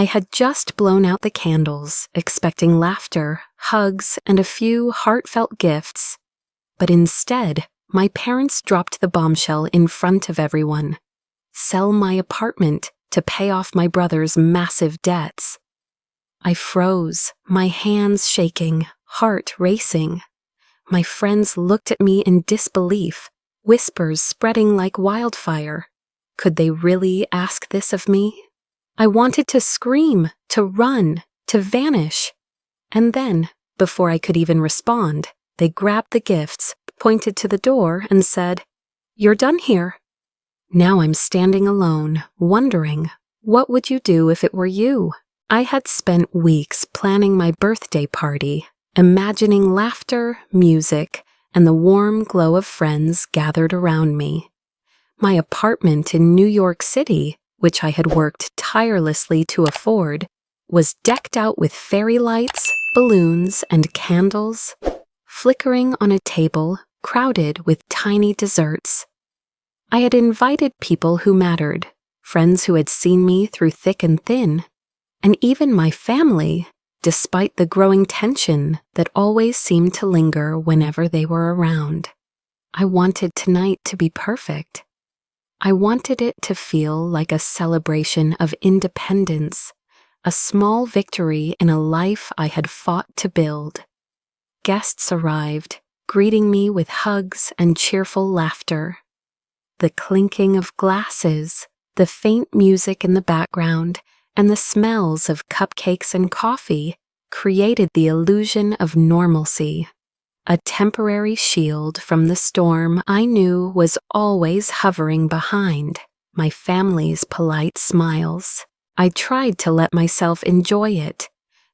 I had just blown out the candles, expecting laughter, hugs, and a few heartfelt gifts. But instead, my parents dropped the bombshell in front of everyone. Sell my apartment to pay off my brother's massive debts. I froze, my hands shaking, heart racing. My friends looked at me in disbelief, whispers spreading like wildfire. Could they really ask this of me? I wanted to scream, to run, to vanish. And then, before I could even respond, they grabbed the gifts, pointed to the door, and said, "You're done here." Now I'm standing alone, wondering, what would you do if it were you? I had spent weeks planning my birthday party, imagining laughter, music, and the warm glow of friends gathered around me. My apartment in New York City, which I had worked tirelessly to afford, was decked out with fairy lights, balloons, and candles, flickering on a table crowded with tiny desserts. I had invited people who mattered, friends who had seen me through thick and thin, and even my family, despite the growing tension that always seemed to linger whenever they were around. I wanted tonight to be perfect. I wanted it to feel like a celebration of independence, a small victory in a life I had fought to build. Guests arrived, greeting me with hugs and cheerful laughter. The clinking of glasses, the faint music in the background, and the smells of cupcakes and coffee created the illusion of normalcy. A temporary shield from the storm I knew was always hovering behind, my family's polite smiles. I tried to let myself enjoy it,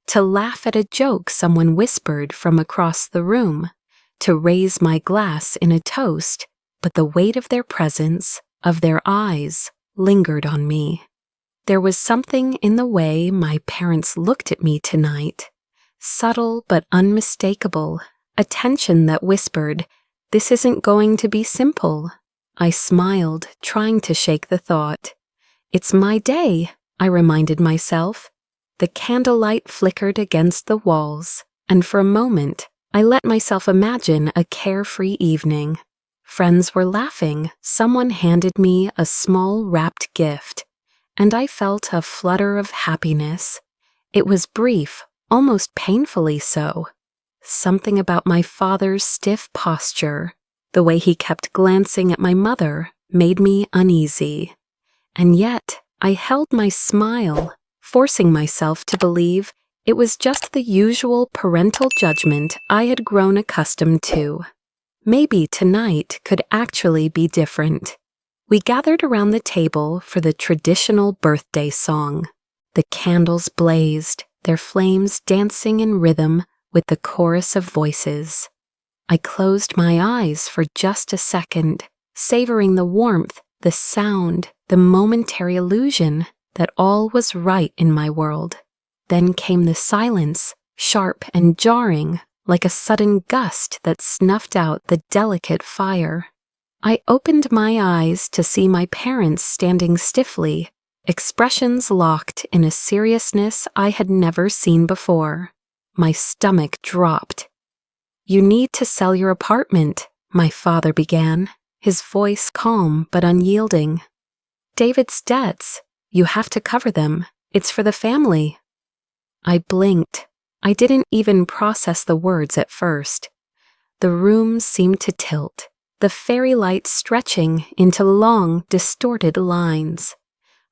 to laugh at a joke someone whispered from across the room, to raise my glass in a toast, but the weight of their presence, of their eyes, lingered on me. There was something in the way my parents looked at me tonight, subtle but unmistakable, a tension that whispered, "This isn't going to be simple." I smiled, trying to shake the thought. "It's my day," I reminded myself. The candlelight flickered against the walls, and for a moment, I let myself imagine a carefree evening. Friends were laughing, someone handed me a small wrapped gift, and I felt a flutter of happiness. It was brief, almost painfully so. Something about my father's stiff posture, the way he kept glancing at my mother, made me uneasy. And yet, I held my smile, forcing myself to believe it was just the usual parental judgment I had grown accustomed to. Maybe tonight could actually be different. We gathered around the table for the traditional birthday song. The candles blazed, their flames dancing in rhythm with the chorus of voices. I closed my eyes for just a second, savoring the warmth, the sound, the momentary illusion that all was right in my world. Then came the silence, sharp and jarring, like a sudden gust that snuffed out the delicate fire. I opened my eyes to see my parents standing stiffly, expressions locked in a seriousness I had never seen before. My stomach dropped. "You need to sell your apartment," my father began, his voice calm but unyielding. "David's debts. You have to cover them. It's for the family." I blinked. I didn't even process the words at first. The room seemed to tilt, the fairy lights stretching into long, distorted lines.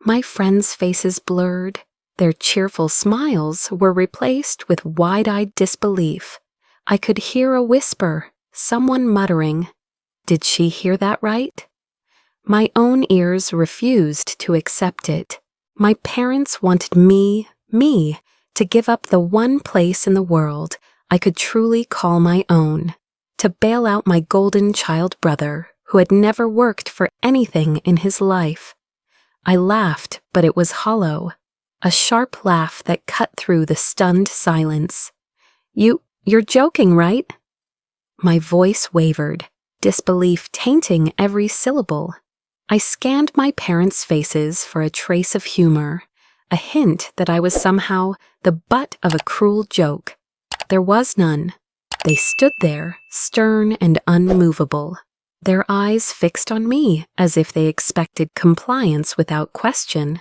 My friends' faces blurred. Their cheerful smiles were replaced with wide-eyed disbelief. I could hear a whisper, someone muttering, "Did she hear that right?" My own ears refused to accept it. My parents wanted me, to give up the one place in the world I could truly call my own, to bail out my golden child brother who had never worked for anything in his life. I laughed, but it was hollow. A sharp laugh that cut through the stunned silence. You're joking, right?" My voice wavered, disbelief tainting every syllable. I scanned my parents' faces for a trace of humor, a hint that I was somehow the butt of a cruel joke. There was none. They stood there, stern and unmovable, their eyes fixed on me as if they expected compliance without question.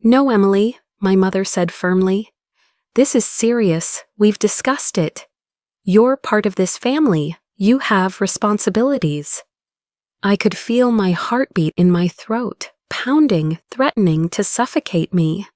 "No, Emily," my mother said firmly. "This is serious. We've discussed it. You're part of this family. You have responsibilities." I could feel my heartbeat in my throat, pounding, threatening to suffocate me.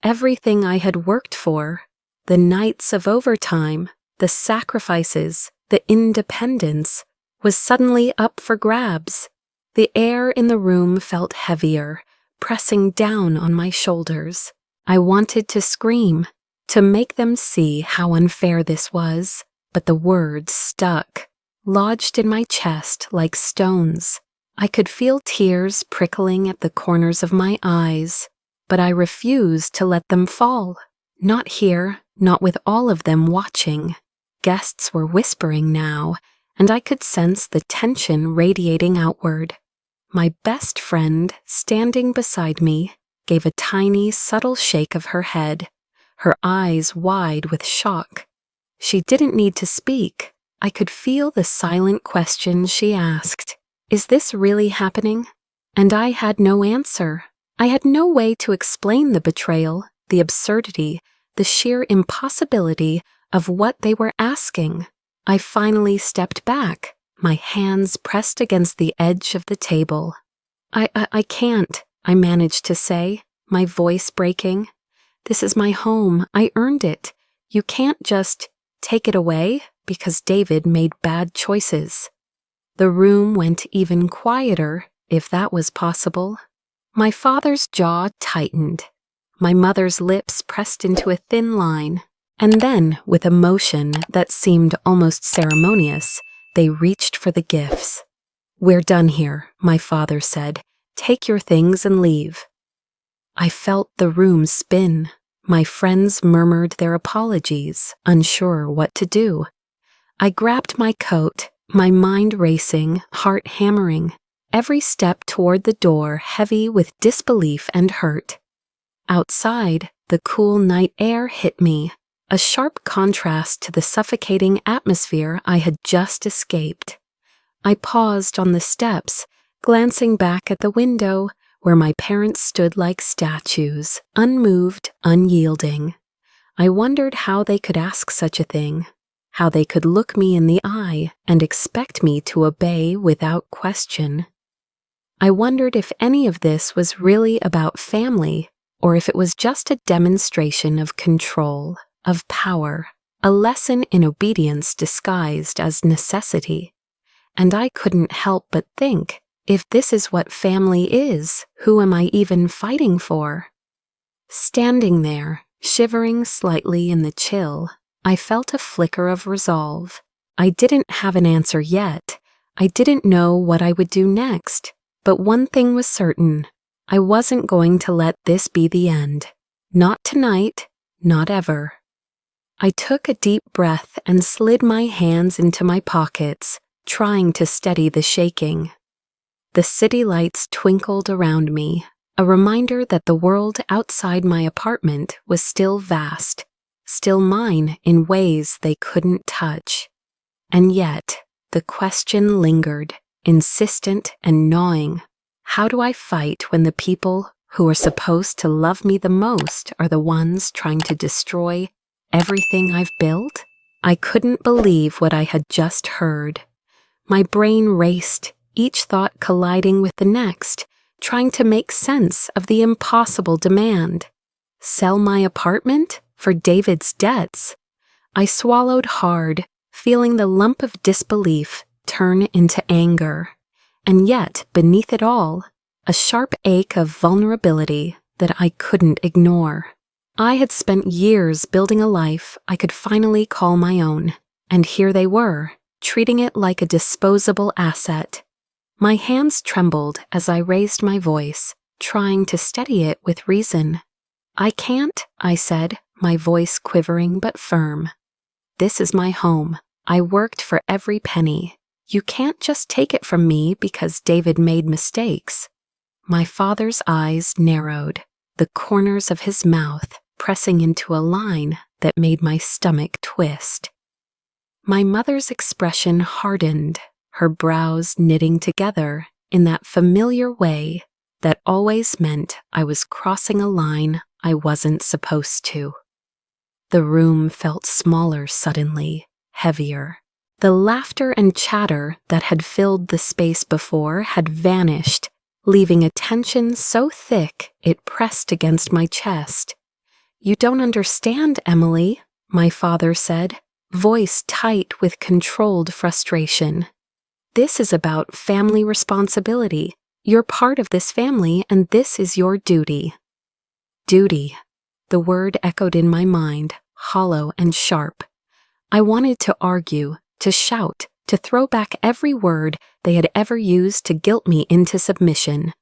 Everything I had worked for, the nights of overtime, the sacrifices, the independence, was suddenly up for grabs. The air in the room felt heavier, pressing down on my shoulders. I wanted to scream, to make them see how unfair this was, but the words stuck, lodged in my chest like stones. I could feel tears prickling at the corners of my eyes, but I refused to let them fall. Not here, not with all of them watching. Guests were whispering now, and I could sense the tension radiating outward. My best friend, standing beside me, gave a tiny, subtle shake of her head, her eyes wide with shock. She didn't need to speak. I could feel the silent question she asked. "Is this really happening?" And I had no answer. I had no way to explain the betrayal, the absurdity, the sheer impossibility of what they were asking. I finally stepped back, my hands pressed against the edge of the table. I can't," I managed to say, my voice breaking. "This is my home. I earned it. You can't just take it away because David made bad choices." The room went even quieter, if that was possible. My father's jaw tightened. My mother's lips pressed into a thin line. And then, with a motion that seemed almost ceremonious, they reached for the gifts. "We're done here," my father said. "Take your things and leave." I felt the room spin. My friends murmured their apologies, unsure what to do. I grabbed my coat, my mind racing, heart hammering, every step toward the door heavy with disbelief and hurt. Outside, the cool night air hit me, a sharp contrast to the suffocating atmosphere I had just escaped. I paused on the steps, glancing back at the window where my parents stood like statues, unmoved, unyielding. I wondered how they could ask such a thing, how they could look me in the eye and expect me to obey without question. I wondered if any of this was really about family, or if it was just a demonstration of control, of power, a lesson in obedience disguised as necessity. And I couldn't help but think, if this is what family is, who am I even fighting for? Standing there, shivering slightly in the chill, I felt a flicker of resolve. I didn't have an answer yet. I didn't know what I would do next. But one thing was certain. I wasn't going to let this be the end. Not tonight, not ever. I took a deep breath and slid my hands into my pockets, trying to steady the shaking. The city lights twinkled around me, a reminder that the world outside my apartment was still vast, still mine in ways they couldn't touch. And yet, the question lingered, insistent and gnawing. How do I fight when the people who are supposed to love me the most are the ones trying to destroy everything I've built? I couldn't believe what I had just heard. My brain raced, each thought colliding with the next, trying to make sense of the impossible demand. Sell my apartment for David's debts? I swallowed hard, feeling the lump of disbelief turn into anger. And yet, beneath it all, a sharp ache of vulnerability that I couldn't ignore. I had spent years building a life I could finally call my own, and here they were, treating it like a disposable asset. My hands trembled as I raised my voice, trying to steady it with reason. "I can't," I said, my voice quivering but firm. "This is my home. I worked for every penny. You can't just take it from me because David made mistakes." My father's eyes narrowed. the corners of his mouth pressing into a line that made my stomach twist. My mother's expression hardened, her brows knitting together in that familiar way that always meant I was crossing a line I wasn't supposed to. The room felt smaller suddenly, heavier. The laughter and chatter that had filled the space before had vanished, leaving a tension so thick it pressed against my chest. "You don't understand, Emily," my father said, voice tight with controlled frustration. "This is about family responsibility. You're part of this family, and this is your duty." Duty. The word echoed in my mind, hollow and sharp. I wanted to argue, to shout, to throw back every word they had ever used to guilt me into submission.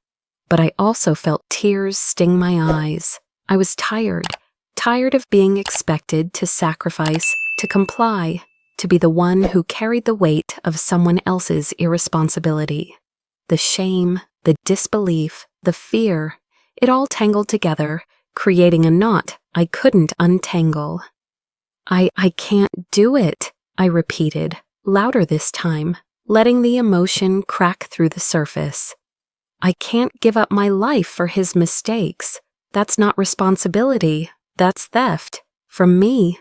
But I also felt tears sting my eyes. I was tired of being expected to sacrifice, to comply, to be the one who carried the weight of someone else's irresponsibility. The shame, the disbelief, the fear, it all tangled together, creating a knot I couldn't untangle. I can't do it," I repeated, louder this time, letting the emotion crack through the surface. "I can't give up my life for his mistakes. That's not responsibility, that's theft. From me."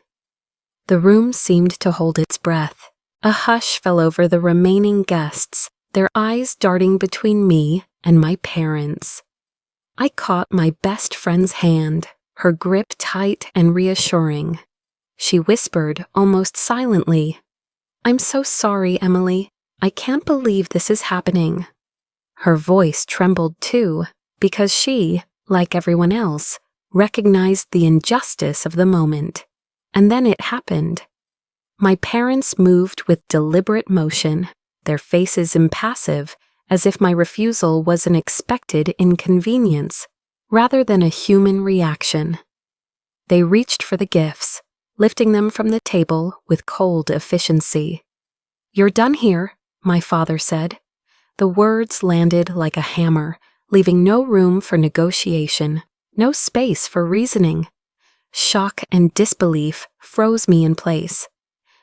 The room seemed to hold its breath. A hush fell over the remaining guests, their eyes darting between me and my parents. I caught my best friend's hand, her grip tight and reassuring. She whispered, almost silently, "I'm so sorry, Emily. I can't believe this is happening." Her voice trembled too, because she, like everyone else, recognized the injustice of the moment. And then it happened. My parents moved with deliberate motion, their faces impassive, as if my refusal was an expected inconvenience, rather than a human reaction. They reached for the gifts, lifting them from the table with cold efficiency. "You're done here," my father said. The words landed like a hammer, leaving no room for negotiation, no space for reasoning. Shock and disbelief froze me in place.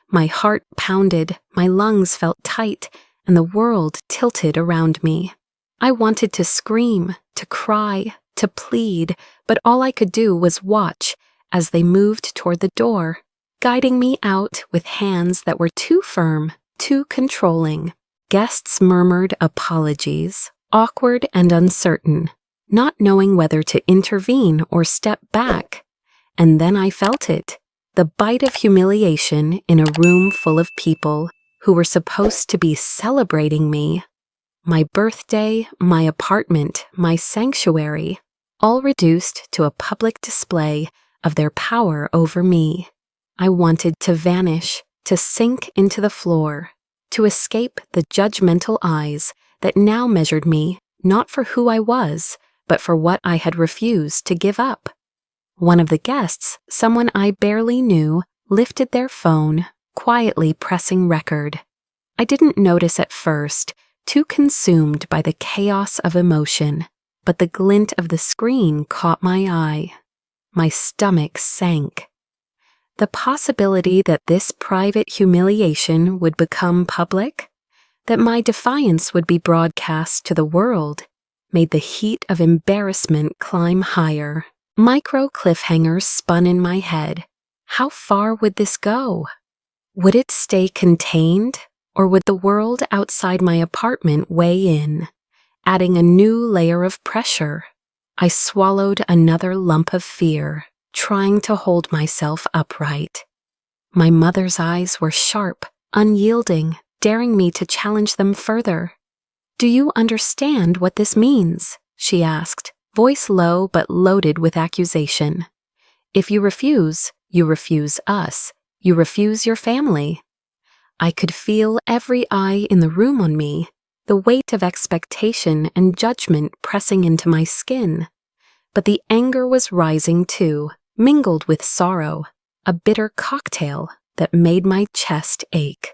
My heart pounded, my lungs felt tight, and the world tilted around me. I wanted to scream, to cry, to plead, but all I could do was watch as they moved toward the door, guiding me out with hands that were too firm, too controlling. Guests murmured apologies, awkward and uncertain, not knowing whether to intervene or step back. And then I felt it, the bite of humiliation in a room full of people who were supposed to be celebrating me. My birthday, my apartment, my sanctuary, all reduced to a public display of their power over me. I wanted to vanish, to sink into the floor, to escape the judgmental eyes that now measured me not for who I was, but for what I had refused to give up. One of the guests, someone I barely knew, lifted their phone, quietly pressing record. I didn't notice at first, too consumed by the chaos of emotion, but the glint of the screen caught my eye. My stomach sank. The possibility that this private humiliation would become public, that my defiance would be broadcast to the world, made the heat of embarrassment climb higher. Micro cliffhangers spun in my head. How far would this go? Would it stay contained, or would the world outside my apartment weigh in, adding a new layer of pressure? I swallowed another lump of fear, trying to hold myself upright. My mother's eyes were sharp, unyielding, daring me to challenge them further. "Do you understand what this means?" she asked, voice low but loaded with accusation. "If you refuse us. You refuse your family." I could feel every eye in the room on me, the weight of expectation and judgment pressing into my skin. But the anger was rising too, mingled with sorrow, a bitter cocktail that made my chest ache.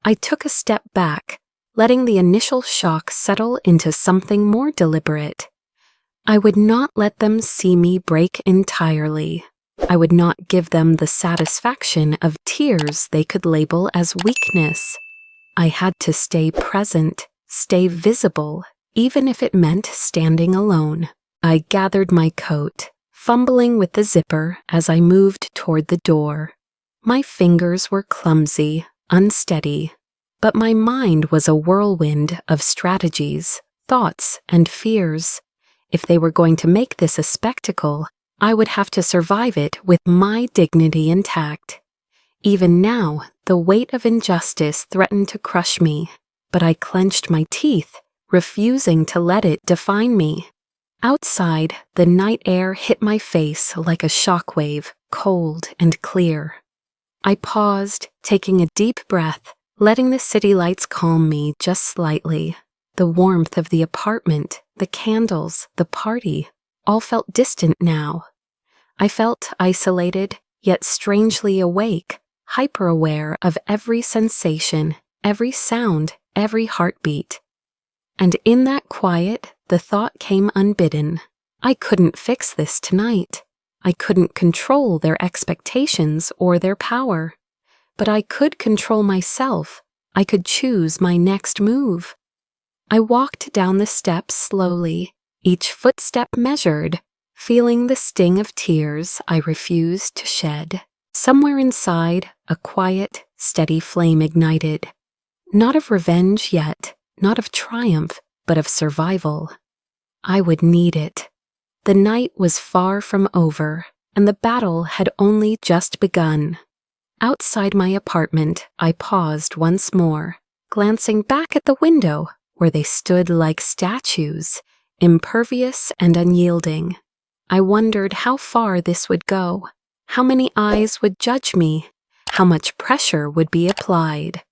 I took a step back, letting the initial shock settle into something more deliberate. I would not let them see me break entirely. I would not give them the satisfaction of tears they could label as weakness. I had to stay present, stay visible, even if it meant standing alone. I gathered my coat, fumbling with the zipper as I moved toward the door. My fingers were clumsy, unsteady, but my mind was a whirlwind of strategies, thoughts, and fears. If they were going to make this a spectacle, I would have to survive it with my dignity intact. Even now, the weight of injustice threatened to crush me, but I clenched my teeth, refusing to let it define me. Outside, the night air hit my face like a shockwave, cold and clear. I paused, taking a deep breath, letting the city lights calm me just slightly. The warmth of the apartment, the candles, the party, all felt distant now. I felt isolated, yet strangely awake, hyper-aware of every sensation, every sound, every heartbeat. And in that quiet, the thought came unbidden. I couldn't fix this tonight. I couldn't control their expectations or their power. But I could control myself. I could choose my next move. I walked down the steps slowly, each footstep measured, feeling the sting of tears I refused to shed. Somewhere inside, a quiet, steady flame ignited. Not of revenge yet, not of triumph, but of survival. I would need it. The night was far from over, and the battle had only just begun. Outside my apartment, I paused once more, glancing back at the window, where they stood like statues, impervious and unyielding. I wondered how far this would go, how many eyes would judge me, how much pressure would be applied.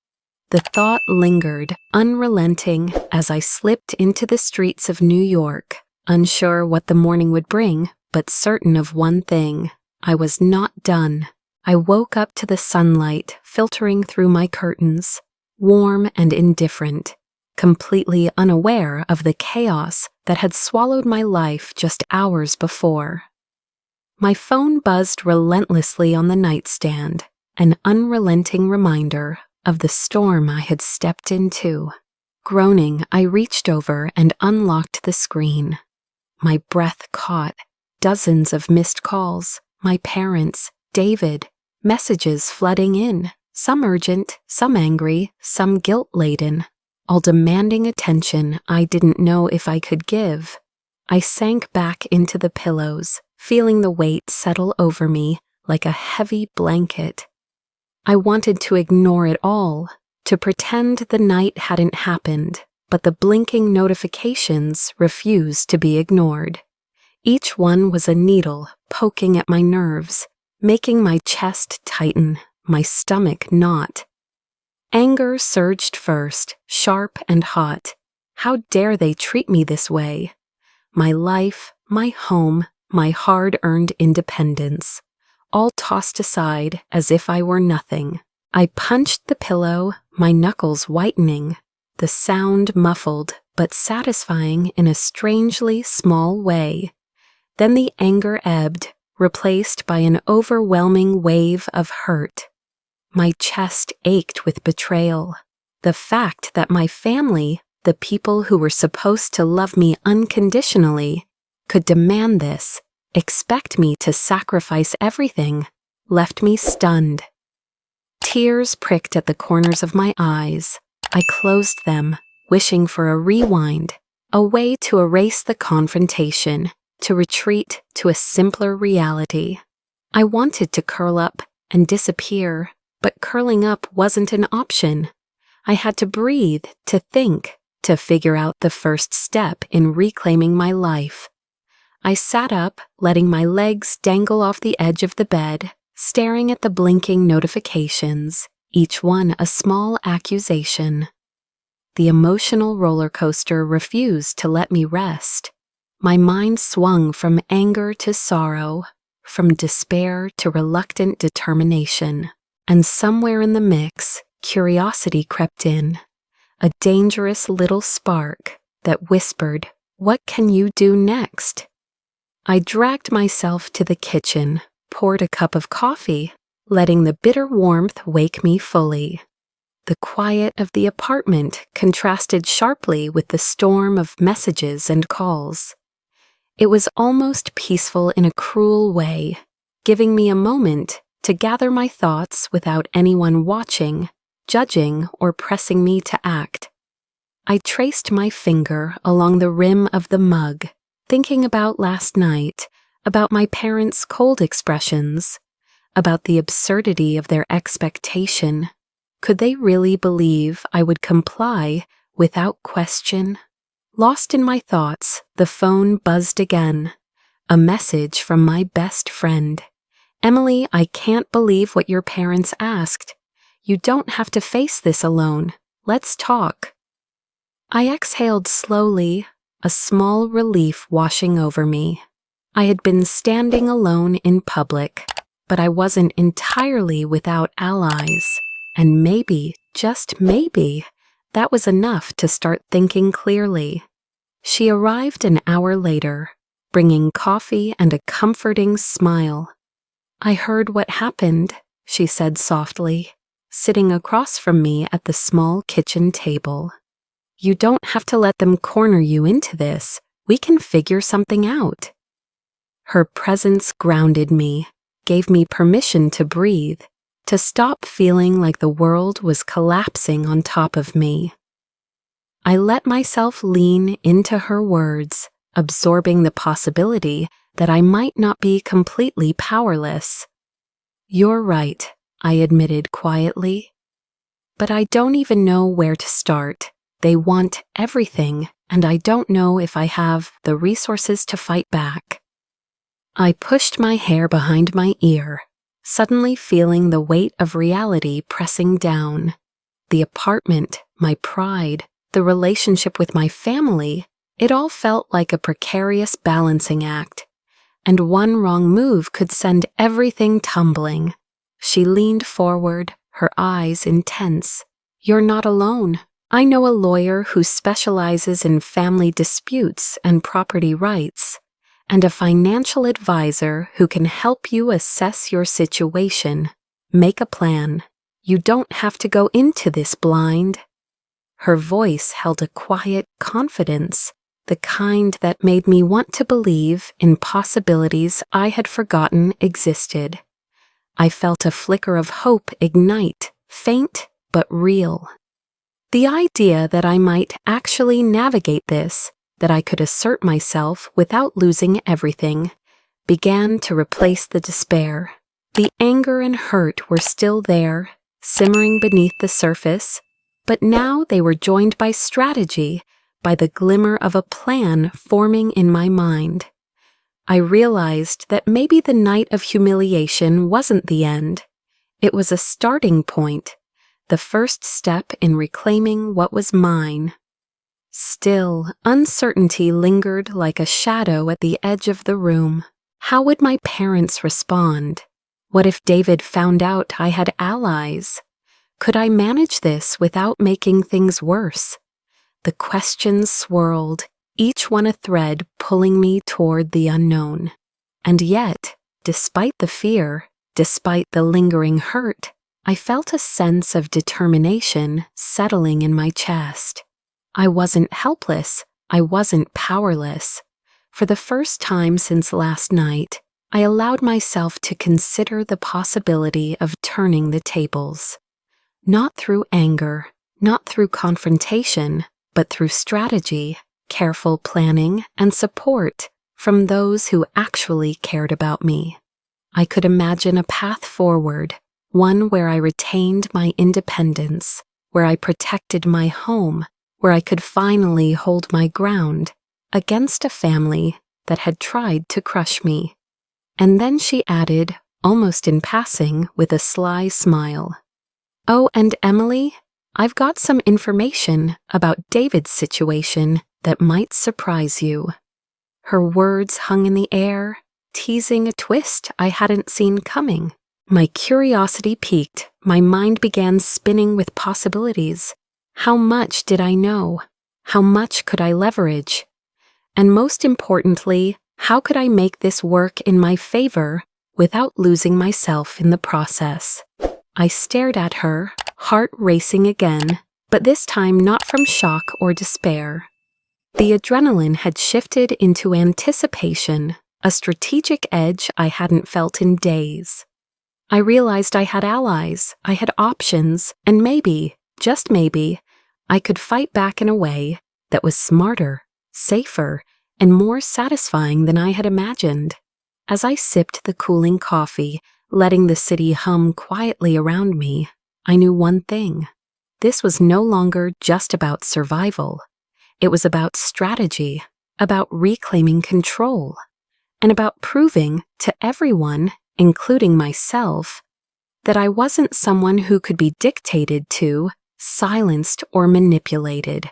The thought lingered, unrelenting, as I slipped into the streets of New York, unsure what the morning would bring, but certain of one thing: I was not done. I woke up to the sunlight filtering through my curtains, warm and indifferent, completely unaware of the chaos that had swallowed my life just hours before. My phone buzzed relentlessly on the nightstand, an unrelenting reminder of the storm I had stepped into. Groaning, I reached over and unlocked the screen. My breath caught, dozens of missed calls, my parents, David, messages flooding in, some urgent, some angry, some guilt-laden, all demanding attention I didn't know if I could give. I sank back into the pillows, feeling the weight settle over me like a heavy blanket. I wanted to ignore it all, to pretend the night hadn't happened, but the blinking notifications refused to be ignored. Each one was a needle poking at my nerves, making my chest tighten, my stomach knot. Anger surged first, sharp and hot. How dare they treat me this way? My life, my home, my hard-earned independence, all tossed aside as if I were nothing. I punched the pillow, my knuckles whitening, the sound muffled but satisfying in a strangely small way. Then the anger ebbed, replaced by an overwhelming wave of hurt. My chest ached with betrayal. The fact that my family, the people who were supposed to love me unconditionally, could demand this, expect me to sacrifice everything, left me stunned. Tears pricked at the corners of my eyes. I closed them, wishing for a rewind, a way to erase the confrontation, to retreat to a simpler reality. I wanted to curl up and disappear, but curling up wasn't an option. I had to breathe, to think, to figure out the first step in reclaiming my life. I sat up, letting my legs dangle off the edge of the bed, staring at the blinking notifications, each one a small accusation. The emotional roller coaster refused to let me rest. My mind swung from anger to sorrow, from despair to reluctant determination. And somewhere in the mix, curiosity crept in, a dangerous little spark that whispered, What can you do next? I dragged myself to the kitchen, poured a cup of coffee, letting the bitter warmth wake me fully. The quiet of the apartment contrasted sharply with the storm of messages and calls. It was almost peaceful in a cruel way, giving me a moment to gather my thoughts without anyone watching, judging, or pressing me to act. I traced my finger along the rim of the mug, thinking about last night, about my parents' cold expressions, about the absurdity of their expectation. Could they really believe I would comply without question? Lost in my thoughts, the phone buzzed again. A message from my best friend. "Emily, I can't believe what your parents asked. You don't have to face this alone. Let's talk." I exhaled slowly, a small relief washing over me. I had been standing alone in public, but I wasn't entirely without allies. And maybe, just maybe, that was enough to start thinking clearly. She arrived an hour later, bringing coffee and a comforting smile. "I heard what happened," she said softly, sitting across from me at the small kitchen table. "You don't have to let them corner you into this. We can figure something out." Her presence grounded me, gave me permission to breathe, to stop feeling like the world was collapsing on top of me. I let myself lean into her words, absorbing the possibility that I might not be completely powerless. "You're right," I admitted quietly. "But I don't even know where to start. They want everything, and I don't know if I have the resources to fight back." I pushed my hair behind my ear, suddenly feeling the weight of reality pressing down. The apartment, my pride, the relationship with my family, it all felt like a precarious balancing act, and one wrong move could send everything tumbling. She leaned forward, her eyes intense. "You're not alone. I know a lawyer who specializes in family disputes and property rights, and a financial advisor who can help you assess your situation, make a plan. You don't have to go into this blind." Her voice held a quiet confidence, the kind that made me want to believe in possibilities I had forgotten existed. I felt a flicker of hope ignite, faint but real. The idea that I might actually navigate this, that I could assert myself without losing everything, began to replace the despair. The anger and hurt were still there, simmering beneath the surface, but now they were joined by strategy, by the glimmer of a plan forming in my mind. I realized that maybe the night of humiliation wasn't the end. It was a starting point, the first step in reclaiming what was mine. Still, uncertainty lingered like a shadow at the edge of the room. How would my parents respond? What if David found out I had allies? Could I manage this without making things worse? The questions swirled, each one a thread pulling me toward the unknown. And yet, despite the fear, despite the lingering hurt, I felt a sense of determination settling in my chest. I wasn't helpless, I wasn't powerless. For the first time since last night, I allowed myself to consider the possibility of turning the tables. Not through anger, not through confrontation, but through strategy, careful planning, and support from those who actually cared about me. I could imagine a path forward, one where I retained my independence, where I protected my home, where I could finally hold my ground against a family that had tried to crush me. And then she added, almost in passing, with a sly smile, "Oh, and Emily, I've got some information about David's situation that might surprise you." Her words hung in the air, teasing a twist I hadn't seen coming. My curiosity piqued, my mind began spinning with possibilities. How much did I know? How much could I leverage? And most importantly, how could I make this work in my favor without losing myself in the process? I stared at her, heart racing again, but this time not from shock or despair. The adrenaline had shifted into anticipation, a strategic edge I hadn't felt in days. I realized I had allies, I had options, and maybe, just maybe, I could fight back in a way that was smarter, safer, and more satisfying than I had imagined. As I sipped the cooling coffee, letting the city hum quietly around me, I knew one thing. This was no longer just about survival. It was about strategy, about reclaiming control, and about proving to everyone, including myself, that I wasn't someone who could be dictated to, silenced, or manipulated.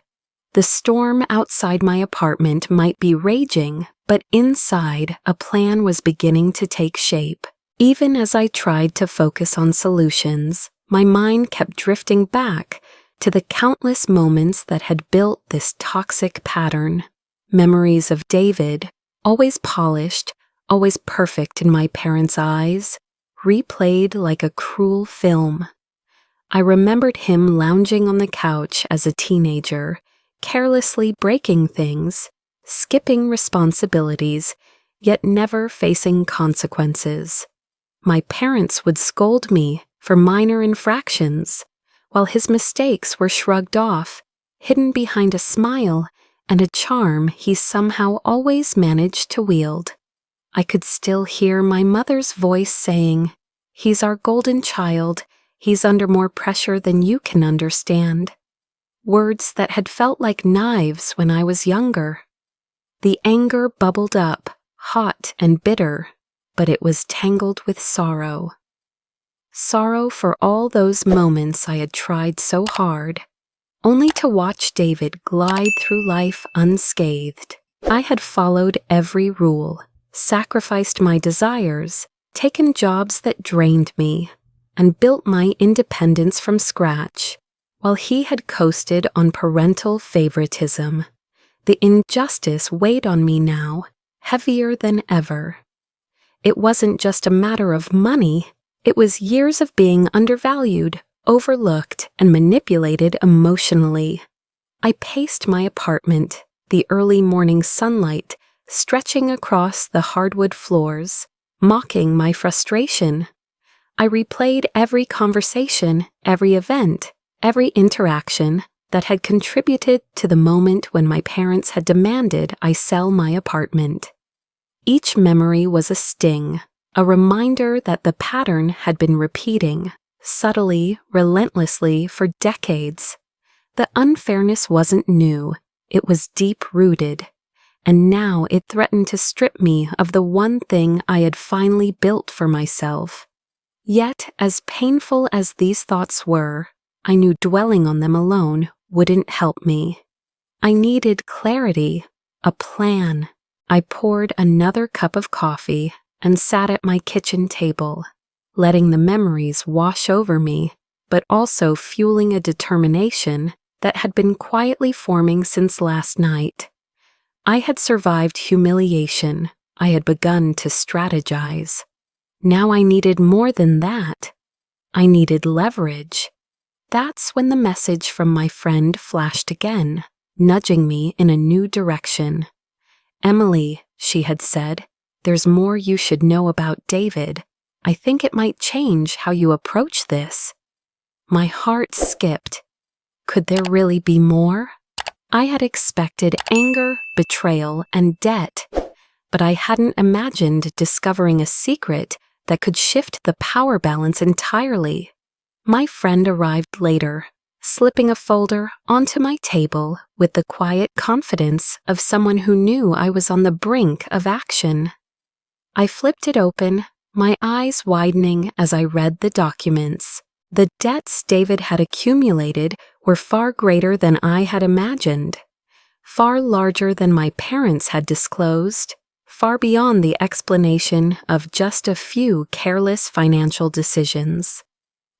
The storm outside my apartment might be raging, but inside, a plan was beginning to take shape. Even as I tried to focus on solutions, my mind kept drifting back to the countless moments that had built this toxic pattern. Memories of David, always polished, always perfect in my parents' eyes, replayed like a cruel film. I remembered him lounging on the couch as a teenager, carelessly breaking things, skipping responsibilities, yet never facing consequences. My parents would scold me for minor infractions, while his mistakes were shrugged off, hidden behind a smile and a charm he somehow always managed to wield. I could still hear my mother's voice saying, "He's our golden child, he's under more pressure than you can understand." Words that had felt like knives when I was younger. The anger bubbled up, hot and bitter, but it was tangled with sorrow. Sorrow for all those moments I had tried so hard, only to watch David glide through life unscathed. I had followed every rule, sacrificed my desires, taken jobs that drained me, and built my independence from scratch, while he had coasted on parental favoritism. The injustice weighed on me now, heavier than ever. It wasn't just a matter of money, it was years of being undervalued, overlooked, and manipulated emotionally. I paced my apartment, the early morning sunlight stretching across the hardwood floors, mocking my frustration. I replayed every conversation, every event, every interaction that had contributed to the moment when my parents had demanded I sell my apartment. Each memory was a sting, a reminder that the pattern had been repeating, subtly, relentlessly, for decades. The unfairness wasn't new, it was deep-rooted, and now it threatened to strip me of the one thing I had finally built for myself. Yet, as painful as these thoughts were, I knew dwelling on them alone wouldn't help me. I needed clarity, a plan. I poured another cup of coffee and sat at my kitchen table, letting the memories wash over me, but also fueling a determination that had been quietly forming since last night. I had survived humiliation. I had begun to strategize. Now I needed more than that. I needed leverage. That's when the message from my friend flashed again, nudging me in a new direction. "Emily," she had said, "there's more you should know about David. I think it might change how you approach this." My heart skipped. Could there really be more? I had expected anger, betrayal, and debt, but I hadn't imagined discovering a secret that could shift the power balance entirely. My friend arrived later, slipping a folder onto my table with the quiet confidence of someone who knew I was on the brink of action. I flipped it open, my eyes widening as I read the documents. The debts David had accumulated were far greater than I had imagined, far larger than my parents had disclosed, far beyond the explanation of just a few careless financial decisions.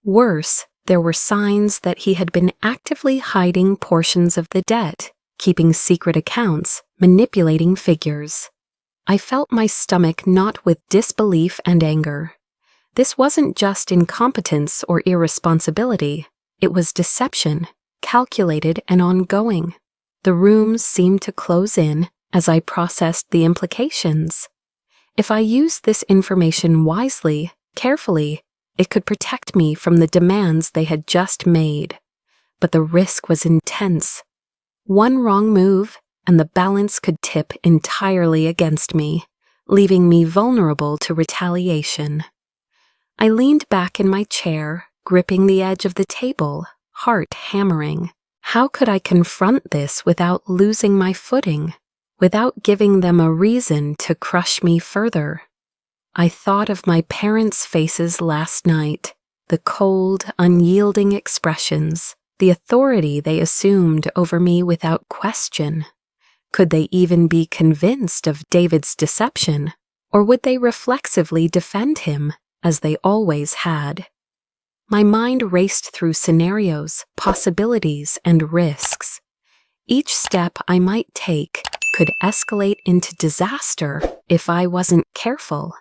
Worse, there were signs that he had been actively hiding portions of the debt, keeping secret accounts, manipulating figures. I felt my stomach knot with disbelief and anger. This wasn't just incompetence or irresponsibility, it was deception, calculated and ongoing. The rooms seemed to close in as I processed the implications. If I used this information wisely, carefully, it could protect me from the demands they had just made. But the risk was intense. One wrong move, and the balance could tip entirely against me, leaving me vulnerable to retaliation. I leaned back in my chair, gripping the edge of the table, heart hammering. How could I confront this without losing my footing, without giving them a reason to crush me further? I thought of my parents' faces last night, the cold, unyielding expressions, the authority they assumed over me without question. Could they even be convinced of David's deception, or would they reflexively defend him, as they always had? My mind raced through scenarios, possibilities, and risks. Each step I might take could escalate into disaster if I wasn't careful.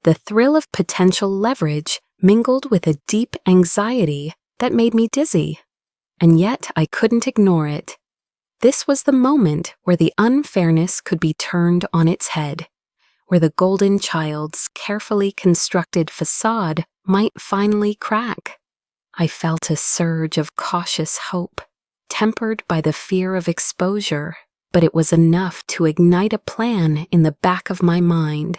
The thrill of potential leverage mingled with a deep anxiety that made me dizzy. And yet I couldn't ignore it. This was the moment where the unfairness could be turned on its head, where the golden child's carefully constructed facade might finally crack. I felt a surge of cautious hope, tempered by the fear of exposure, but it was enough to ignite a plan in the back of my mind.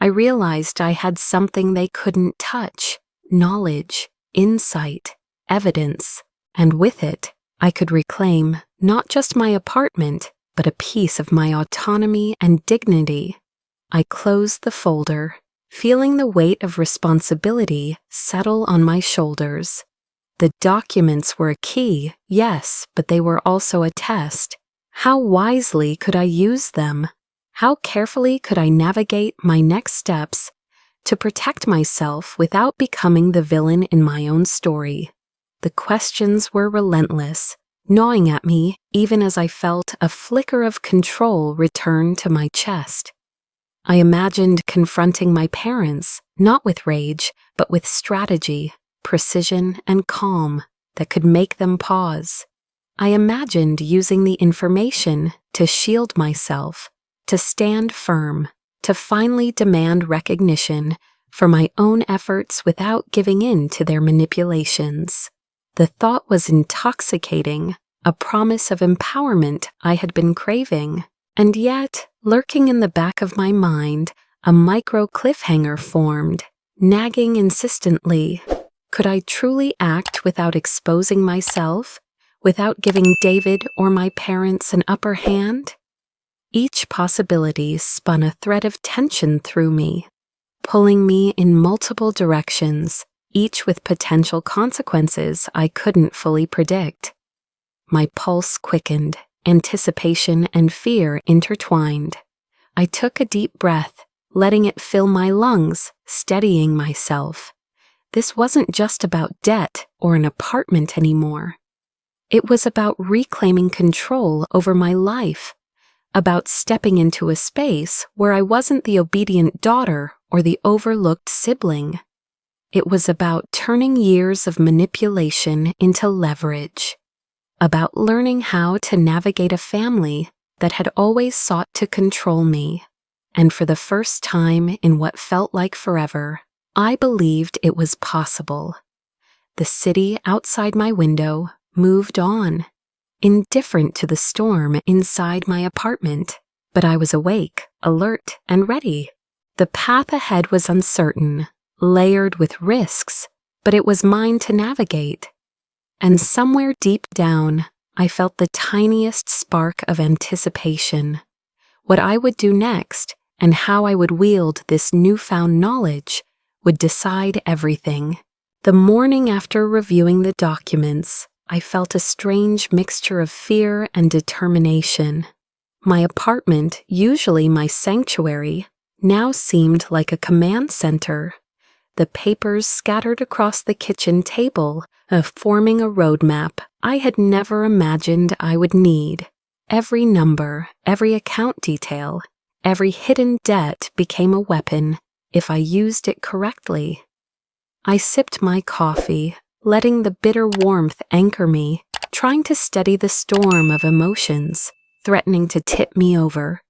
I realized I had something they couldn't touch: knowledge, insight, evidence, and with it, I could reclaim not just my apartment, but a piece of my autonomy and dignity. I closed the folder, feeling the weight of responsibility settle on my shoulders. The documents were a key, yes, but they were also a test. How wisely could I use them? How carefully could I navigate my next steps to protect myself without becoming the villain in my own story? The questions were relentless, gnawing at me even as I felt a flicker of control return to my chest. I imagined confronting my parents, not with rage, but with strategy, precision, and calm that could make them pause. I imagined using the information to shield myself, to stand firm, to finally demand recognition for my own efforts without giving in to their manipulations. The thought was intoxicating, a promise of empowerment I had been craving, and yet, lurking in the back of my mind, a micro cliffhanger formed, nagging insistently. Could I truly act without exposing myself, without giving David or my parents an upper hand? Each possibility spun a thread of tension through me, pulling me in multiple directions, each with potential consequences I couldn't fully predict. My pulse quickened, anticipation and fear intertwined. I took a deep breath, letting it fill my lungs, steadying myself. This wasn't just about debt or an apartment anymore. It was about reclaiming control over my life, about stepping into a space where I wasn't the obedient daughter or the overlooked sibling. It was about turning years of manipulation into leverage, about learning how to navigate a family that had always sought to control me. And for the first time in what felt like forever, I believed it was possible. The city outside my window moved on, indifferent to the storm inside my apartment, but I was awake, alert, and ready. The path ahead was uncertain, layered with risks, but it was mine to navigate. And somewhere deep down, I felt the tiniest spark of anticipation. What I would do next, and how I would wield this newfound knowledge, would decide everything. The morning after reviewing the documents, I felt a strange mixture of fear and determination. My apartment, usually my sanctuary, now seemed like a command center. The papers scattered across the kitchen table, forming a roadmap I had never imagined I would need. every number, every account detail, every hidden debt became a weapon if I used it correctly. I sipped my coffee, letting the bitter warmth anchor me, trying to steady the storm of emotions threatening to tip me over.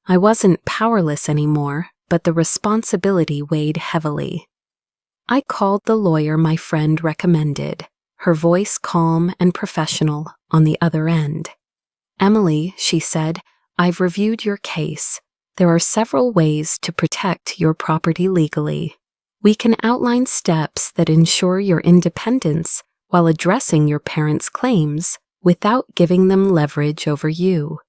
I wasn't powerless anymore, but the responsibility weighed heavily. I called the lawyer my friend recommended, her voice calm and professional on the other end. "Emily," she said, "I've reviewed your case. There are several ways to protect your property legally. We can outline steps that ensure your independence while addressing your parents' claims without giving them leverage over you."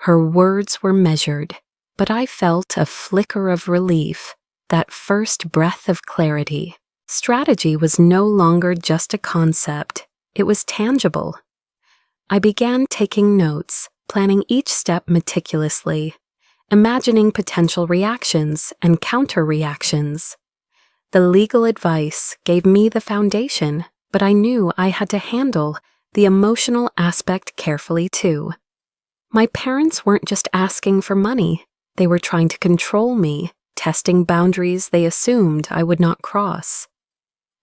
Her words were measured, but I felt a flicker of relief, that first breath of clarity. Strategy was no longer just a concept, it was tangible. I began taking notes, planning each step meticulously, imagining potential reactions and counter-reactions. The legal advice gave me the foundation, but I knew I had to handle the emotional aspect carefully too. My parents weren't just asking for money, they were trying to control me, testing boundaries they assumed I would not cross.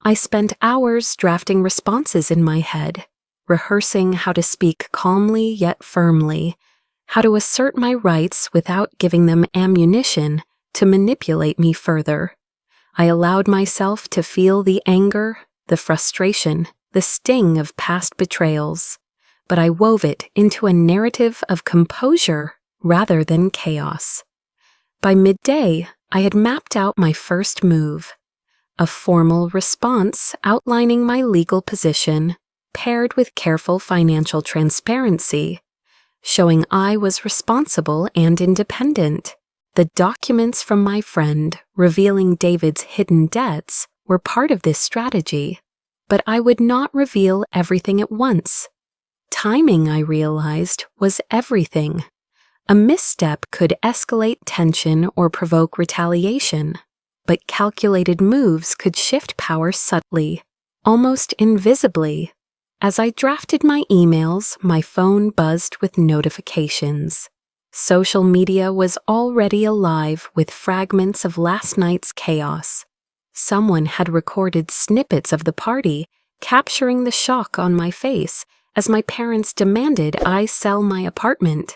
I spent hours drafting responses in my head, rehearsing how to speak calmly yet firmly, how to assert my rights without giving them ammunition to manipulate me further. I allowed myself to feel the anger, the frustration, the sting of past betrayals, but I wove it into a narrative of composure rather than chaos. By midday, I had mapped out my first move, a formal response outlining my legal position, paired with careful financial transparency, showing I was responsible and independent. The documents from my friend revealing David's hidden debts were part of this strategy, but I would not reveal everything at once. Timing, I realized, was everything. A misstep could escalate tension or provoke retaliation, but calculated moves could shift power subtly, almost invisibly. As I drafted my emails, my phone buzzed with notifications. Social media was already alive with fragments of last night's chaos. Someone had recorded snippets of the party, capturing the shock on my face as my parents demanded I sell my apartment.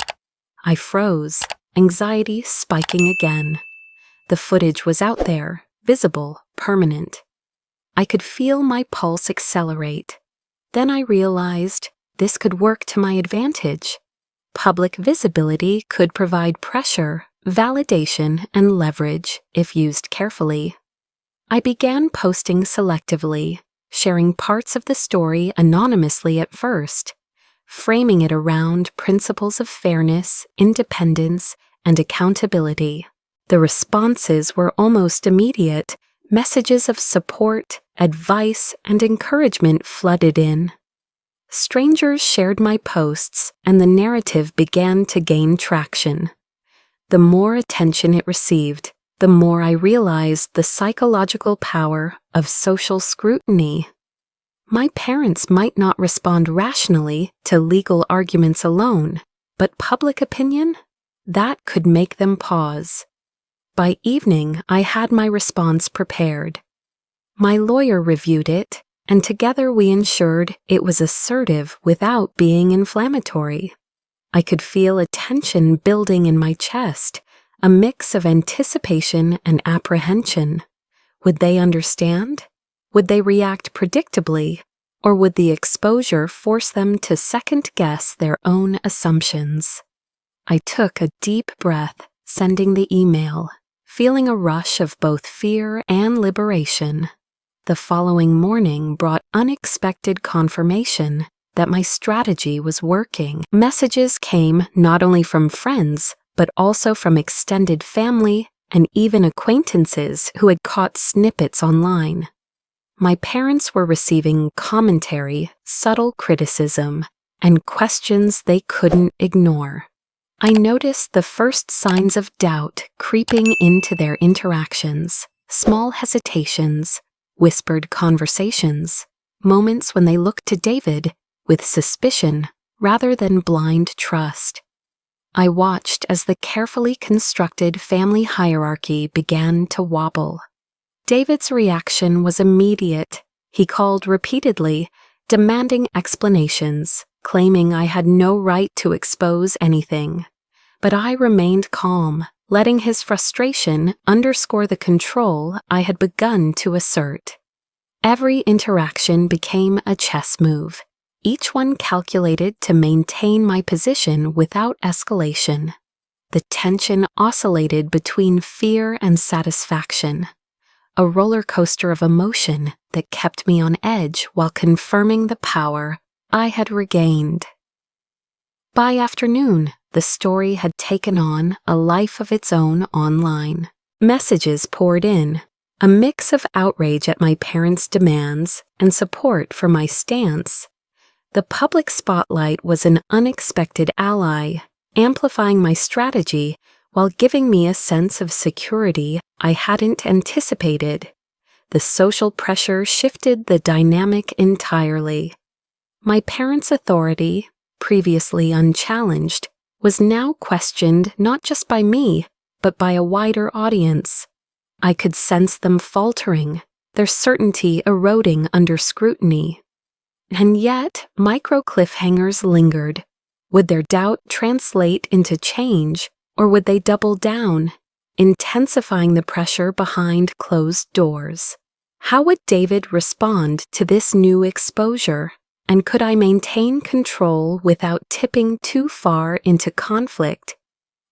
I froze, anxiety spiking again. The footage was out there, visible, permanent. I could feel my pulse accelerate. Then I realized this could work to my advantage. Public visibility could provide pressure, validation, and leverage if used carefully. I began posting selectively, sharing parts of the story anonymously at first, framing it around principles of fairness, independence, and accountability. The responses were almost immediate. Messages of support, advice, and encouragement flooded in. Strangers shared my posts, and the narrative began to gain traction. The more attention it received, the more I realized the psychological power of social scrutiny. My parents might not respond rationally to legal arguments alone, but public opinion? That could make them pause. By evening, I had my response prepared. My lawyer reviewed it, and together we ensured it was assertive without being inflammatory. I could feel a tension building in my chest, a mix of anticipation and apprehension. Would they understand? Would they react predictably? Or would the exposure force them to second-guess their own assumptions? I took a deep breath, sending the email, feeling a rush of both fear and liberation. The following morning brought unexpected confirmation that my strategy was working. Messages came not only from friends, but also from extended family and even acquaintances who had caught snippets online. My parents were receiving commentary, subtle criticism, and questions they couldn't ignore. I noticed the first signs of doubt creeping into their interactions, small hesitations, whispered conversations, moments when they looked to David with suspicion rather than blind trust. I watched as the carefully constructed family hierarchy began to wobble. David's reaction was immediate. He called repeatedly, demanding explanations, claiming I had no right to expose anything. But I remained calm, letting his frustration underscore the control I had begun to assert. Every interaction became a chess move, each one calculated to maintain my position without escalation. The tension oscillated between fear and satisfaction, a roller coaster of emotion that kept me on edge while confirming the power I had regained. By afternoon, the story had taken on a life of its own online. Messages poured in, a mix of outrage at my parents' demands and support for my stance. The public spotlight was an unexpected ally, amplifying my strategy while giving me a sense of security I hadn't anticipated. The social pressure shifted the dynamic entirely. My parents' authority, previously unchallenged, was now questioned not just by me, but by a wider audience. I could sense them faltering, their certainty eroding under scrutiny. And yet, micro cliffhangers lingered. Would their doubt translate into change, or would they double down, intensifying the pressure behind closed doors? How would David respond to this new exposure? And could I maintain control without tipping too far into conflict?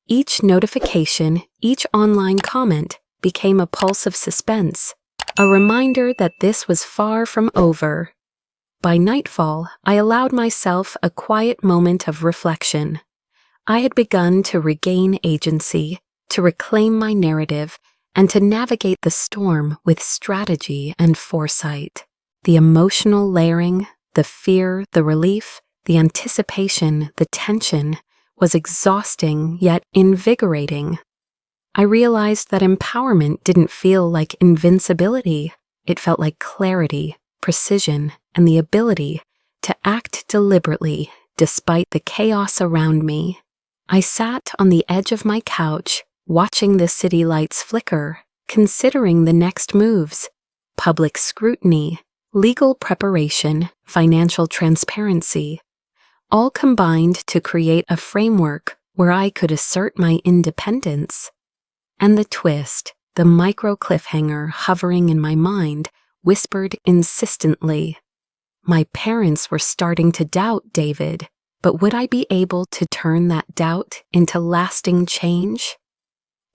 Each notification, each online comment became a pulse of suspense, a reminder that this was far from over. By nightfall, I allowed myself a quiet moment of reflection. I had begun to regain agency, to reclaim my narrative, and to navigate the storm with strategy and foresight. The emotional layering, the fear, the relief, the anticipation, the tension was exhausting yet invigorating. I realized that empowerment didn't feel like invincibility. It felt like clarity, precision, and the ability to act deliberately despite the chaos around me. I sat on the edge of my couch, watching the city lights flicker, considering the next moves: public scrutiny, legal preparation, financial transparency, all combined to create a framework where I could assert my independence. And the twist, the micro cliffhanger hovering in my mind, whispered insistently. My parents were starting to doubt David, but would I be able to turn that doubt into lasting change?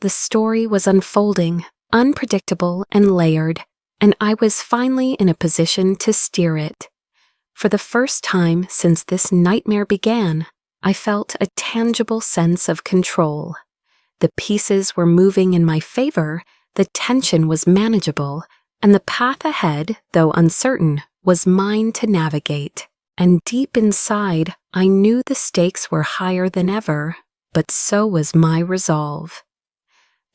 The story was unfolding, unpredictable and layered, and I was finally in a position to steer it. For the first time since this nightmare began, I felt a tangible sense of control. The pieces were moving in my favor, the tension was manageable, and the path ahead, though uncertain, was mine to navigate. And deep inside, I knew the stakes were higher than ever, but so was my resolve.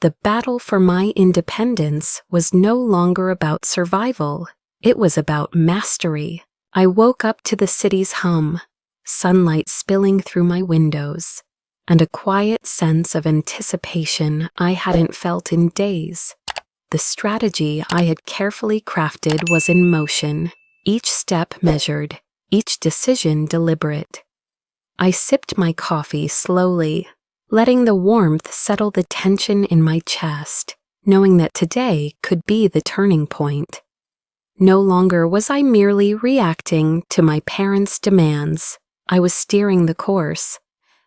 The battle for my independence was no longer about survival. It was about mastery. I woke up to the city's hum, sunlight spilling through my windows, and a quiet sense of anticipation I hadn't felt in days. The strategy I had carefully crafted was in motion, each step measured, each decision deliberate. I sipped my coffee slowly, letting the warmth settle the tension in my chest, knowing that today could be the turning point. No longer was I merely reacting to my parents' demands. I was steering the course.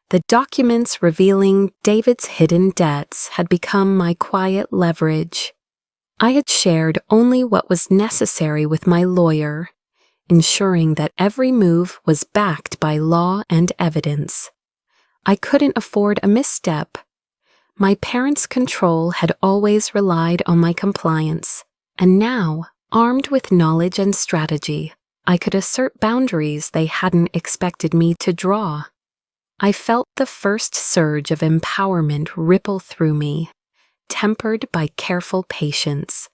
The documents revealing David's hidden debts had become my quiet leverage. I had shared only what was necessary with my lawyer, ensuring that every move was backed by law and evidence. I couldn't afford a misstep. My parents' control had always relied on my compliance, and now, armed with knowledge and strategy, I could assert boundaries they hadn't expected me to draw. I felt the first surge of empowerment ripple through me, tempered by careful patience.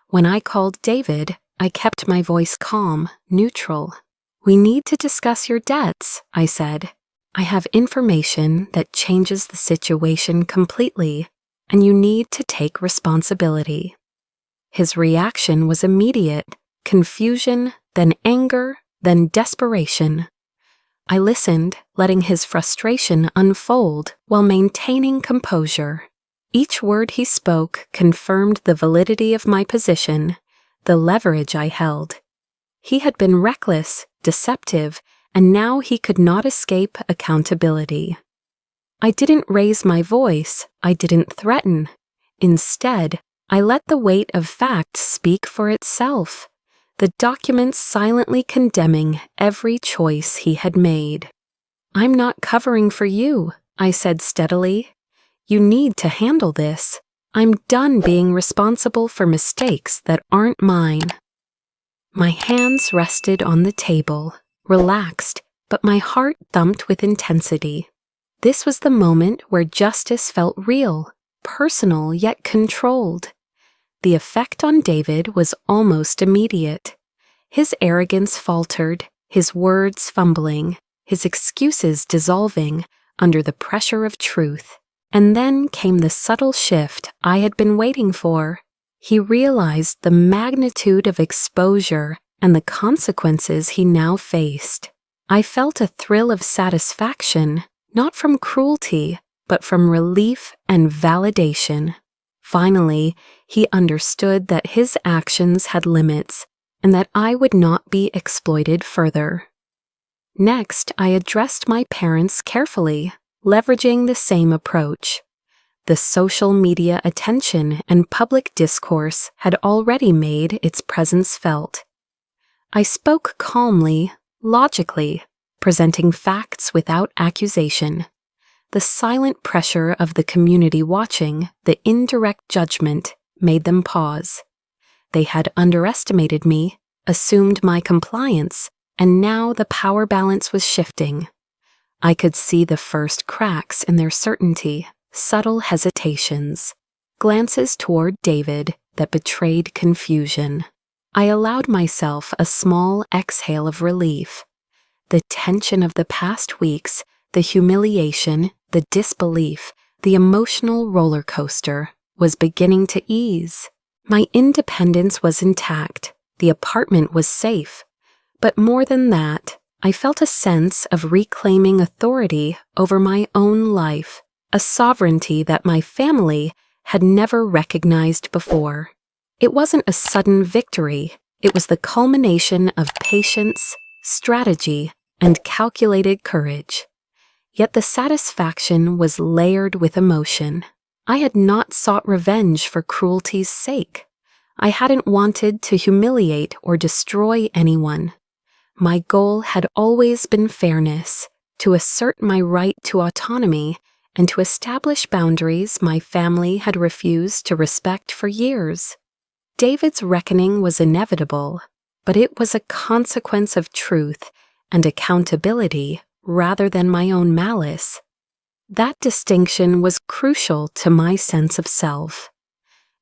When I called David, I kept my voice calm, neutral. "We need to discuss your debts," I said. "I have information that changes the situation completely, and you need to take responsibility." His reaction was immediate: confusion, then anger, then desperation. I listened, letting his frustration unfold while maintaining composure. Each word he spoke confirmed the validity of my position, the leverage I held. He had been reckless, deceptive, and now he could not escape accountability. I didn't raise my voice, I didn't threaten. Instead, I let the weight of fact speak for itself, the documents silently condemning every choice he had made. "I'm not covering for you," I said steadily. "You need to handle this. I'm done being responsible for mistakes that aren't mine." My hands rested on the table, relaxed, but my heart thumped with intensity. This was the moment where justice felt real, personal yet controlled. The effect on David was almost immediate. His arrogance faltered, his words fumbling, his excuses dissolving under the pressure of truth. And then came the subtle shift I had been waiting for. He realized the magnitude of exposure and the consequences he now faced. I felt a thrill of satisfaction, not from cruelty, but from relief and validation. Finally, he understood that his actions had limits and that I would not be exploited further. Next, I addressed my parents carefully, leveraging the same approach. The social media attention and public discourse had already made its presence felt. I spoke calmly, logically, presenting facts without accusation. The silent pressure of the community watching, the indirect judgment, made them pause. They had underestimated me, assumed my compliance, and now the power balance was shifting. I could see the first cracks in their certainty, subtle hesitations, glances toward David that betrayed confusion. I allowed myself a small exhale of relief. The tension of the past weeks, the humiliation, the disbelief, the emotional roller coaster was beginning to ease. My independence was intact. The apartment was safe. But more than that, I felt a sense of reclaiming authority over my own life, a sovereignty that my family had never recognized before. It wasn't a sudden victory. It was the culmination of patience, strategy, and calculated courage. Yet the satisfaction was layered with emotion. I had not sought revenge for cruelty's sake. I hadn't wanted to humiliate or destroy anyone. My goal had always been fairness, to assert my right to autonomy, and to establish boundaries my family had refused to respect for years. David's reckoning was inevitable, but it was a consequence of truth and accountability rather than my own malice. That distinction was crucial to my sense of self.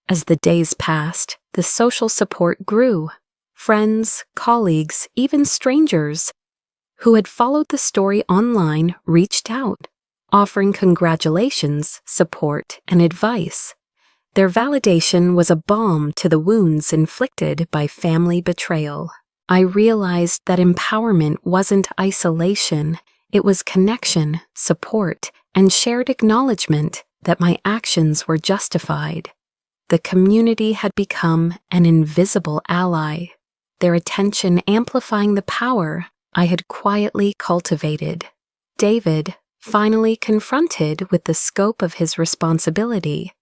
As the days passed, the social support grew. Friends, colleagues, even strangers who had followed the story online reached out, offering congratulations, support, and advice. Their validation was a balm to the wounds inflicted by family betrayal. I realized that empowerment wasn't isolation, it was connection, support, and shared acknowledgement that my actions were justified. The community had become an invisible ally, their attention amplifying the power I had quietly cultivated. David, finally confronted with the scope of his responsibility,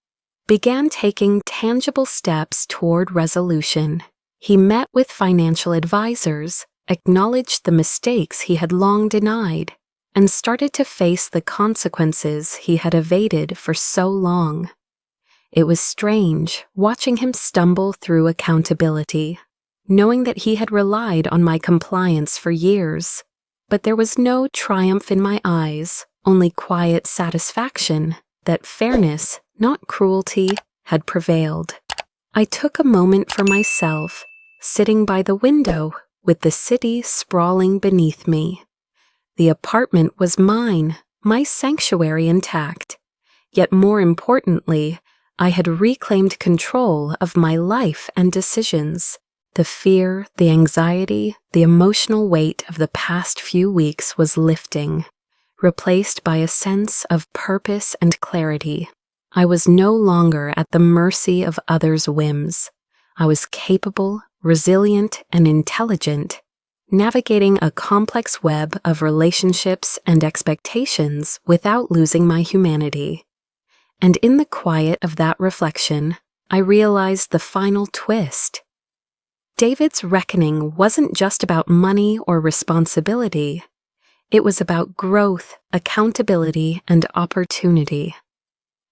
began taking tangible steps toward resolution. He met with financial advisors, acknowledged the mistakes he had long denied, and started to face the consequences he had evaded for so long. It was strange watching him stumble through accountability, knowing that he had relied on my compliance for years. But there was no triumph in my eyes, only quiet satisfaction that fairness, not cruelty, had prevailed. I took a moment for myself, sitting by the window with the city sprawling beneath me. The apartment was mine, my sanctuary intact. Yet more importantly, I had reclaimed control of my life and decisions. The fear, the anxiety, the emotional weight of the past few weeks was lifting, replaced by a sense of purpose and clarity. I was no longer at the mercy of others' whims. I was capable, resilient, and intelligent, navigating a complex web of relationships and expectations without losing my humanity. And in the quiet of that reflection, I realized the final twist. David's reckoning wasn't just about money or responsibility. It was about growth, accountability, and opportunity.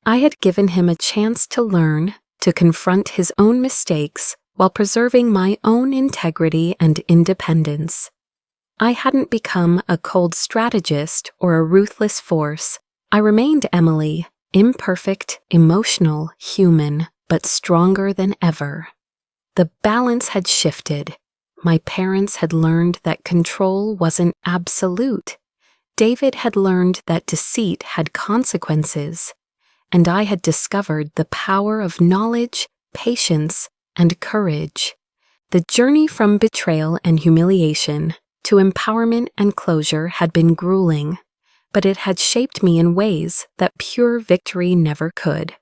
I had given him a chance to learn, to confront his own mistakes while preserving my own integrity and independence. I hadn't become a cold strategist or a ruthless force. I remained Emily, imperfect, emotional, human, but stronger than ever. The balance had shifted. My parents had learned that control wasn't absolute. David had learned that deceit had consequences. And I had discovered the power of knowledge, patience, and courage. The journey from betrayal and humiliation to empowerment and closure had been grueling, but it had shaped me in ways that pure victory never could.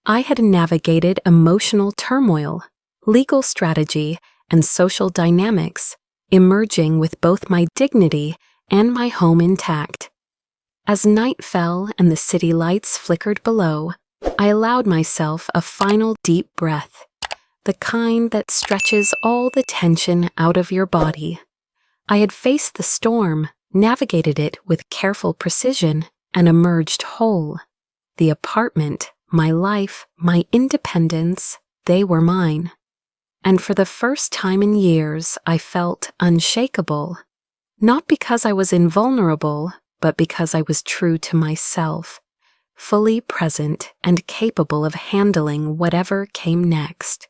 I had navigated emotional turmoil, legal strategy, and social dynamics, emerging with both my dignity and my home intact. As night fell and the city lights flickered below, I allowed myself a final deep breath, the kind that stretches all the tension out of your body. I had faced the storm, navigated it with careful precision, and emerged whole. The apartment, my life, my independence, they were mine. And for the first time in years, I felt unshakable. Not because I was invulnerable, but because I was true to myself, fully present and capable of handling whatever came next.